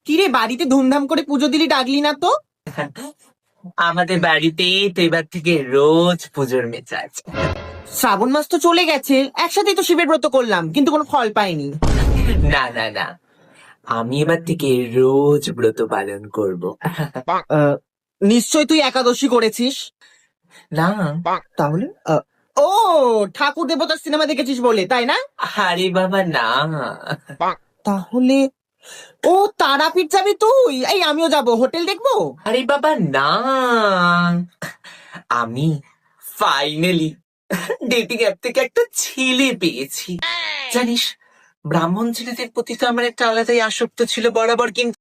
কিরে, বাড়িতে ধুমধাম করে পুজো দিলি, ডাকলি না তো? আমাদের বাড়িতে তো এবার থেকে রোজ পুজোর মেজাজ। শ্রাবণ মাস তো চলে গেছে, একসাথেই তো শিবের ব্রত করলাম, কিন্তু কোনো ফল পাইনি। না না না, আমি এবার থেকে রোজ ব্রত পালন করব। আহ, নিশ্চয় তুই একাদশী করেছিস। না, তাহলে ও, ঠাকুর দেবতার সিনেমা দেখেছিস বলে, তাই না? আরে বাবা না। তাহলে ও, তারাপীঠ যাবি তুই? এই আমিও যাব, হোটেল দেখবো। আরে বাবা না, আমি ফাইনালি ডেটিং অ্যাপ থেকে একটা ছেলে পেয়েছি। জানিস, ব্রাহ্মণ ছেলেদের প্রতি তো আমার একটা আলাদাই আসক্ত ছিল বরাবর, কিন্তু